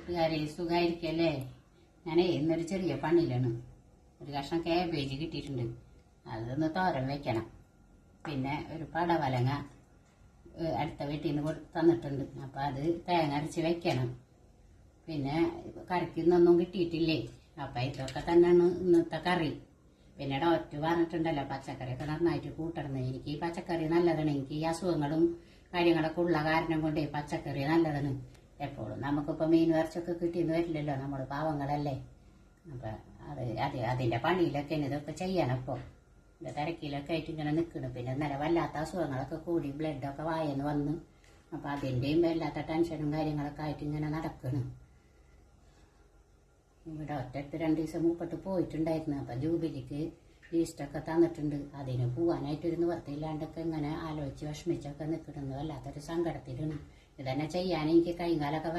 കൂട്ടുകാരെ സുഖമായിരിക്കല്ലേ? ഞാനേ ഇന്നൊരു ചെറിയ പണിയിലാണ്. ഒരു കഷ്ണം കാബേജ് കിട്ടിയിട്ടുണ്ട്, അതൊന്ന് തോരൻ വെക്കണം. പിന്നെ ഒരു പടവലങ്ങ അടുത്ത വീട്ടിൽ നിന്ന് തന്നിട്ടുണ്ട്, അപ്പം അത് തേങ്ങ അരച്ച് വെക്കണം. പിന്നെ കറിക്കുന്നൊന്നും കിട്ടിയിട്ടില്ലേ, അപ്പം ഇതൊക്കെ തന്നെയാണ് ഇന്നത്തെ കറി. പിന്നെ ഡോക്ടർ പറഞ്ഞിട്ടുണ്ടല്ലോ പച്ചക്കറിയൊക്കെ നന്നായിട്ട് കൂട്ടണം. എനിക്ക് ഈ പച്ചക്കറി നല്ലതാണ്. എനിക്ക് ഈ അസുഖങ്ങളും കാര്യങ്ങളൊക്കെ ഉള്ള കാരണം കൊണ്ട് പച്ചക്കറി നല്ലതാണ് എപ്പോഴും. നമുക്കിപ്പോൾ മീൻ ഇറച്ചൊക്കെ കിട്ടിയെന്ന് വരില്ലല്ലോ, നമ്മൾ പാവങ്ങളല്ലേ. അപ്പം അതിൻ്റെ പണിയിലൊക്കെ ഇതൊക്കെ ചെയ്യണപ്പോൾ ഇതിൻ്റെ തിരക്കിലൊക്കെ ആയിട്ട് ഇങ്ങനെ നിൽക്കണം. പിന്നെ ഇന്നലെ വല്ലാത്ത അസുഖങ്ങളൊക്കെ കൂടി ബ്ലഡൊക്കെ വായെന്ന് വന്ന്, അപ്പം അതിൻ്റെയും വല്ലാത്ത ടെൻഷനും കാര്യങ്ങളൊക്കെ ആയിട്ട് ഇങ്ങനെ നടക്കണം. ഇവിടെ ഒറ്റ 2 ദിവസം മുപ്പിട്ട് പോയിട്ടുണ്ടായിരുന്നു. അപ്പം ജൂബിലിക്ക് ലീസ്റ്റൊക്കെ തന്നിട്ടുണ്ട്, അതിന് പോകാനായിട്ടൊരു നിവർത്തിയില്ലാണ്ടൊക്കെ ഇങ്ങനെ ആലോചിച്ച് വിഷമിച്ചൊക്കെ നിൽക്കണമെന്ന് വല്ലാത്തൊരു സങ്കടത്തിലാണ്. ഇതന്നെ ചെയ്യാൻ എനിക്ക് കൈകാലൊക്കെ